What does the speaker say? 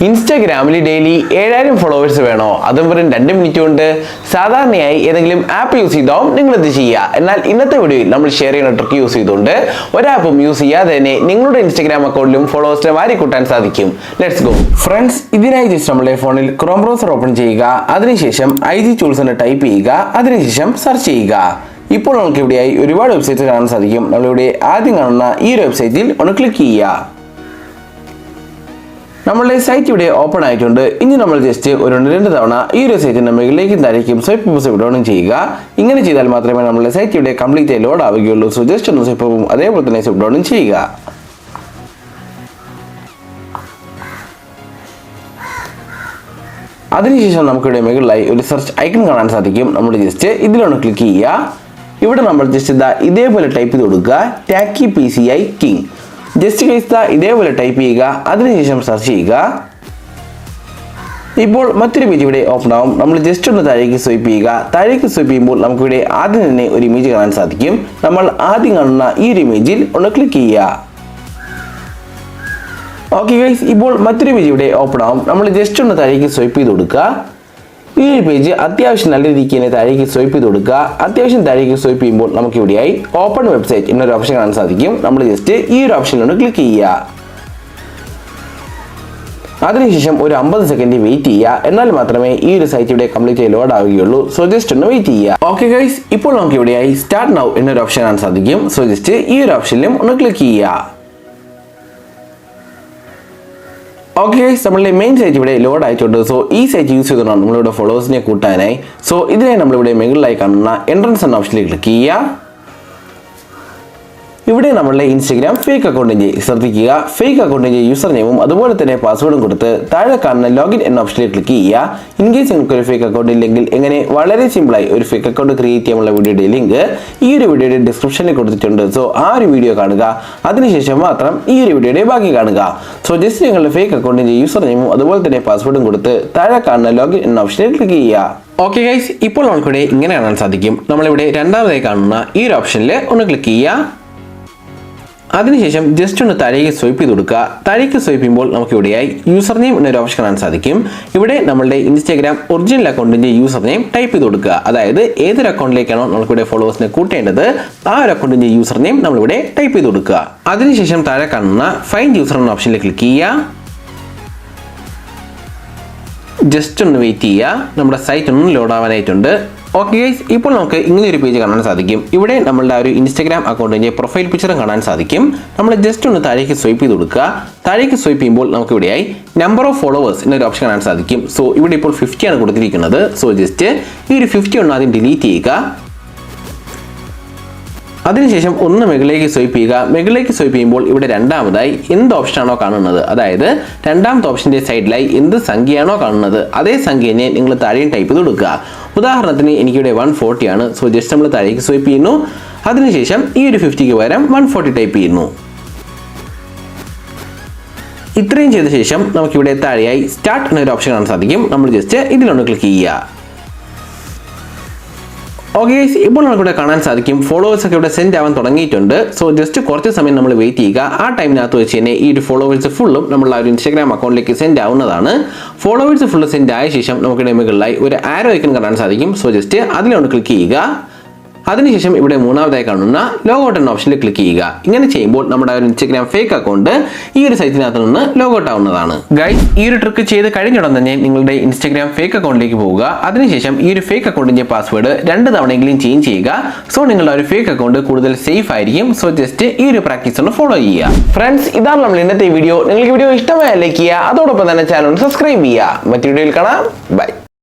ഇൻസ്റ്റാഗ്രാമിൽ daily 7000 followers വേണോ? അതും വെറും 2 മിനിറ്റ് കൊണ്ട്. സാധാരണയായി ഏതെങ്കിലും ആപ്പ് യൂസ് ചെയ്താവും നിങ്ങൾ ഇത് ചെയ്യുക. എന്നാൽ ഇന്നത്തെ വീഡിയോയിൽ നമ്മൾ ഷെയർ ചെയ്യുന്ന ട്രിക്ക് യൂസ് ചെയ്തുകൊണ്ട് ഒരാപ്പും യൂസ് ചെയ്യാതെ തന്നെ നിങ്ങളുടെ ഇൻസ്റ്റാഗ്രാം അക്കൗണ്ടിലും ഫോളോവേഴ്സിനെ വാരിക്കൂട്ടാൻ സാധിക്കും. Let's go friends. ഇതിനായി ജസ്റ്റ് നമ്മുടെ ഫോണിൽ ക്രോം ബ്രൗസർ ഓപ്പൺ ചെയ്യുക. അതിനുശേഷം IG ടൂൾസ് എന്ന് ടൈപ്പ് ചെയ്യുക. അതിനുശേഷം സെർച്ച് ചെയ്യുക. ഇപ്പോൾ നമുക്ക് ഇവിടെയായി ഒരുപാട് വെബ്സൈറ്റ് കാണാൻ സാധിക്കും. നമ്മളിവിടെ ആദ്യം കാണുന്ന ഈ ഒരു വെബ്സൈറ്റിൽ ഒന്ന് ക്ലിക്ക് ചെയ്യുക. നമ്മളുടെ സൈറ്റ് ഇവിടെ ഓപ്പൺ ആയിട്ടുണ്ട്. ഇനി നമ്മൾ ജസ്റ്റ് ഒരു 2 തവണ ഈ ഒരു സൈറ്റിന്റെ മുകളിലേക്കും താഴേക്കും സ്വൈപ്പ് ഡൗൺ ചെയ്യുക. ഇങ്ങനെ ചെയ്താൽ മാത്രമേ നമ്മളുടെ സൈറ്റ് ഇവിടെ കംപ്ലീറ്റ് ആയി ലോഡ് ആവുകയുള്ളൂ. സോ ജസ്റ്റ് ഒന്ന് സ്വൈപ്പും അതേപോലെ തന്നെ സ്വൈപ്പ് ഡൗൺ ചെയ്യുക. അതിനുശേഷം നമുക്കിവിടെ മുകളിലായി ഒരു സെർച്ച് ഐക്കൺ കാണാൻ സാധിക്കും. നമ്മൾ ജസ്റ്റ് ഇതിലൊന്ന് ക്ലിക്ക് ചെയ്യുക. ഇവിടെ നമ്മൾ ജസ്റ്റ് ഇതേപോലെ ടൈപ്പ് ചെയ്ത് കൊടുക്കുക, tacky PCI king. Just guys ഇതേപോലെ ടൈപ്പ് ചെയ്യുക. അതിനുശേഷം സെർച്ച് ചെയ്യുക. ഇപ്പോൾ മറ്റൊരു പേജ് ഇവിടെ ഓപ്പൺ ആവും. നമ്മൾ ജസ്റ്റ് ഒന്ന് താഴേക്ക് സ്വൈപ്പ് ചെയ്യുക. താഴേക്ക് സ്വൈപ്പ് ചെയ്യുമ്പോൾ നമുക്കിവിടെ ആദ്യം തന്നെ ഒരു ഇമേജ് കാണാൻ സാധിക്കും. നമ്മൾ ആദ്യം കാണുന്ന ഈ ഒരു ഇമേജിൽ ഒന്ന് ക്ലിക്ക് ചെയ്യുക. ഓക്കെ ഗൈസ്, ഇപ്പോൾ മറ്റൊരു പേജ് ഇവിടെ ഓപ്പൺ ആവും. നമ്മൾ ജസ്റ്റ് ഒന്ന് താഴേക്ക് സ്വൈപ്പ് ചെയ്ത് കൊടുക്കുക. ഈ ഒരു പേജ് അത്യാവശ്യം നല്ല രീതിക്ക് തന്നെ താഴേക്ക് സ്വൈപ്പ് ചെയ്ത് കൊടുക്കുക. അത്യാവശ്യം താഴേക്ക് സ്വൈപ്പ് ചെയ്യുമ്പോൾ നമുക്ക് ഇവിടെയായി ഓപ്പൺ വെബ്സൈറ്റ് എന്നൊരു ഓപ്ഷൻ കാണാൻ സാധിക്കും. നമ്മൾ ജസ്റ്റ് ഈ ഒരു ഓപ്ഷനിലൊന്ന് ക്ലിക്ക് ചെയ്യുക. അതിനുശേഷം ഒരു 50 സെക്കൻഡ് വെയിറ്റ് ചെയ്യുക. എന്നാൽ മാത്രമേ ഈ ഒരു സൈറ്റ് ഇവിടെ കംപ്ലീറ്റ് ആയി ലോഡ് ആവുകയുള്ളൂ. സോ ജസ്റ്റ് ഒന്ന് വെയിറ്റ് ചെയ്യുക. ഓക്കെ ഗൈസ്, ഇപ്പോൾ നമുക്ക് ഇവിടെയായി സ്റ്റാർട്ട് നൗ എന്നൊരു ഓപ്ഷൻ കാണാൻ സാധിക്കും. സോ ജസ്റ്റ് ഈ ഒരു ഓപ്ഷനിലും ഒന്ന് ക്ലിക്ക് ചെയ്യുക. ഓക്കെ ഗൈസ്, നമ്മളുടെ മെയിൻ സൈറ്റ് ഇവിടെ ലോഡ് ആയിട്ടുണ്ട്. സോ ഈ സൈറ്റ് യൂസ് ചെയ്തുകൊണ്ടാണ് നമ്മളിവിടെ ഫോളോവേഴ്സിനെ കൂട്ടാനായി. സോ ഇതിനായി നമ്മളിവിടെ മുകളിലായി കാണുന്ന എൻട്രൻസ് എന്ന ഓപ്ഷനിൽ ക്ലിക്ക് ചെയ്യുക. ഇവിടെ നമ്മളുടെ ഇൻസ്റ്റാഗ്രാം ഫേക്ക് അക്കൗണ്ടിന്റെ ശ്രദ്ധിക്കുക, ഫേക്ക് അക്കൗണ്ടിന്റെ യൂസർ നെയിമും അതുപോലെ തന്നെ പാസ്വേഡും കൊടുത്ത് താഴെ കാണുന്ന ലോഗിൻ എന്ന ഓപ്ഷനിൽ ക്ലിക്ക് ചെയ്യുക. ഇൻ കേസ് നിങ്ങൾക്ക് ഒരു ഫേക്ക് അക്കൗണ്ട് ഇല്ലെങ്കിൽ എങ്ങനെ വളരെ സിമ്പിളായി ഒരു ഫേക്ക് അക്കൗണ്ട് ക്രിയേറ്റ് ചെയ്യാനുള്ള വീഡിയോയുടെ ലിങ്ക് ഈ ഒരു വീഡിയോയുടെ ഡിസ്ക്രിപ്ഷനിൽ കൊടുത്തിട്ടുണ്ട്. സോ ആ ഒരു വീഡിയോ കാണുക. അതിനുശേഷം മാത്രം ഈ ഒരു വീഡിയോയുടെ ബാക്കി കാണുക. സോ ജസ്റ്റ് നിങ്ങളുടെ ഫേക്ക് അക്കൗണ്ടിന്റെ യൂസർ നെയിമും അതുപോലെ തന്നെ പാസ്വേഡും കൊടുത്ത് താഴെ കാണുന്ന ലോഗിൻ എന്ന ഓപ്ഷനിൽ ക്ലിക്ക് ചെയ്യുക. ഓക്കെ ഗൈസ്, ഇപ്പോൾ നമുക്കിവിടെ ഇങ്ങനെ കാണാൻ സാധിക്കും. നമ്മളിവിടെ രണ്ടാമതായി കാണുന്ന ഈ ഒരു ഓപ്ഷനിൽ ഒന്ന് ക്ലിക്ക് ചെയ്യുക. അതിനുശേഷം ജസ്റ്റ് ഒന്ന് താഴേക്ക് സ്വൈപ്പ് ചെയ്ത് കൊടുക്കുക. താഴേക്ക് സ്വൈപ്പ് ചെയ്യുമ്പോൾ നമുക്ക് ഇവിടെയായി യൂസർ നെയിം എന്നൊരു ഓപ്ഷൻ കാണാൻ സാധിക്കും. ഇവിടെ നമ്മളുടെ ഇൻസ്റ്റാഗ്രാം ഒറിജിനൽ അക്കൗണ്ടിന്റെ യൂസർ നെയിം ടൈപ്പ് ചെയ്ത് കൊടുക്കുക. അതായത് ഏതൊരു അക്കൗണ്ടിലേക്കാണോ നമുക്കിവിടെ ഫോളോവേഴ്സിനെ കൂട്ടേണ്ടത് ആ ഒരു അക്കൗണ്ടിന്റെ യൂസർ നെയിം നമ്മളിവിടെ ടൈപ്പ് ചെയ്ത് കൊടുക്കുക. അതിനുശേഷം താഴെ കാണുന്ന ഫൈൻഡ് യൂസർ എന്ന ഓപ്ഷനിൽ ക്ലിക്ക് ചെയ്യുക. ജസ്റ്റ് ഒന്ന് വെയിറ്റ് ചെയ്യുക. നമ്മുടെ സൈറ്റ് ഒന്ന് ലോഡ് ആവാനായിട്ടുണ്ട്. ഓക്കെ ഗൈസ്, ഇപ്പോൾ നമുക്ക് ഇങ്ങനെ ഒരു പേജ് കാണാൻ സാധിക്കും. ഇവിടെ നമ്മളുടെ ഒരു ഇൻസ്റ്റാഗ്രാം അക്കൗണ്ടിന്റെ പ്രൊഫൈൽ പിക്ചറും കാണാൻ സാധിക്കും. നമ്മൾ ജസ്റ്റ് ഒന്ന് താഴേക്ക് സ്വൈപ്പ് ചെയ്ത് കൊടുക്കുക. താഴേക്ക് സ്വൈപ്പ് ചെയ്യുമ്പോൾ നമുക്ക് ഇവിടെയായി നമ്പർ ഓഫ് ഫോളോവേഴ്സ് എന്നൊരു ഓപ്ഷൻ കാണാൻ സാധിക്കും. സോ ഇവിടെ ഇപ്പോൾ 50 ആണ് കൊടുത്തിരിക്കുന്നത്. സോ ജസ്റ്റ് ഈ ഒരു 50 ഒന്ന് ആദ്യം ഡിലീറ്റ് ചെയ്യുക. അതിനുശേഷം ഒന്ന് മുകളിലേക്ക് സ്വൈപ്പ് ചെയ്യുക. മുകളിലേക്ക് സ്വൈപ്പ് ചെയ്യുമ്പോൾ ഇവിടെ രണ്ടാമതായി എന്ത് ഓപ്ഷനാണോ കാണുന്നത്, അതായത് രണ്ടാമത്തെ ഓപ്ഷന്റെ സൈഡിലായി എന്ത് സംഖ്യയാണോ കാണുന്നത് അതേ സംഖ്യനെ നിങ്ങൾ താഴെയും ടൈപ്പ് ചെയ്ത് കൊടുക്കുക. ഉദാഹരണത്തിന് എനിക്കിവിടെ 140 ആണ്. സോ ജസ്റ്റ് നമ്മൾ താഴേക്ക് സ്വൈപ്പ് ചെയ്യുന്നു. അതിനുശേഷം ഈ ഒരു 50ക്ക് പകരം 140 ടൈപ്പ് ചെയ്യുന്നു. ഇത്രയും ചെയ്ത ശേഷം നമുക്കിവിടെ താഴെയായി സ്റ്റാർട്ട് എന്നൊരു ഓപ്ഷൻ കാണാൻ സാധിക്കും. നമ്മൾ ജസ്റ്റ് ഇതിലൊന്ന് ക്ലിക്ക് ചെയ്യുക. ഓക്കെ ഗൈസ്, ഇപ്പോൾ നമുക്കിവിടെ കാണാൻ സാധിക്കും ഫോളോവേഴ്സ് ഒക്കെ ഇവിടെ സെൻഡ് ആവാൻ തുടങ്ങിയിട്ടുണ്ട്. സോ ജസ്റ്റ് കുറച്ച് സമയം നമ്മൾ വെയിറ്റ് ചെയ്യുക. ആ ടൈമിനകത്ത് വെച്ച് തന്നെ ഈ ഒരു ഫോളോവേഴ്സ് ഫുള്ളും നമ്മൾ ആ ഒരു ഇൻസ്റ്റാഗ്രാം അക്കൗണ്ടിലേക്ക് സെൻഡ് ആവുന്നതാണ്. ഫോളോവേഴ്സ് ഫുള്ള് സെൻഡ് ആയ ശേഷം നമുക്കിവിടെ മുകളിലായി ഒരു ആരോ ഐക്കൺ കാണാൻ സാധിക്കും. സോ ജസ്റ്റ് അതിലൊന്ന് ക്ലിക്ക് ചെയ്യുക. അതിനുശേഷം ഇവിടെ മൂന്നാമതായി കാണുന്ന ലോഗൗട്ട് എന്ന ഓപ്ഷനിൽ ക്ലിക്ക് ചെയ്യുക. ഇങ്ങനെ ചെയ്യുമ്പോൾ നമ്മുടെ ഒരു ഇൻസ്റ്റാഗ്രാം ഫേക്ക് അക്കൗണ്ട് ഈ ഒരു സൈറ്റിനകത്ത് നിന്ന് ലോഗൗട്ട് ആവുന്നതാണ്. ഗൈസ്, ഈ ഒരു ട്രിക്ക് ചെയ്ത് കഴിഞ്ഞുടൻ തന്നെ നിങ്ങളുടെ ഇൻസ്റ്റാഗ്രാം ഫേക്ക് അക്കൗണ്ടിലേക്ക് പോവുക. അതിനുശേഷം ഈ ഒരു ഫേക്ക് അക്കൗണ്ടിന്റെ പാസ്വേഡ് 2 തവണയെങ്കിലും ചേഞ്ച് ചെയ്യുക. സോ നിങ്ങളുടെ ഒരു ഫേക്ക് അക്കൗണ്ട് കൂടുതൽ സേഫ് ആയിരിക്കും. സോ ജസ്റ്റ് ഈ ഒരു പ്രാക്ടീസ് ഒന്ന് ഫോളോ ചെയ്യുക. ഫ്രണ്ട്സ്, ഇതാണ് നമ്മൾ ഇന്നത്തെ വീഡിയോ. നിങ്ങൾക്ക് വീഡിയോ ഇഷ്ടമായ ലൈക്ക് ചെയ്യുക. അതോടൊപ്പം തന്നെ ചാനൽ സബ്സ്ക്രൈബ് ചെയ്യുക. മറ്റു വീഡിയോയിൽ കാണാം. ബൈ.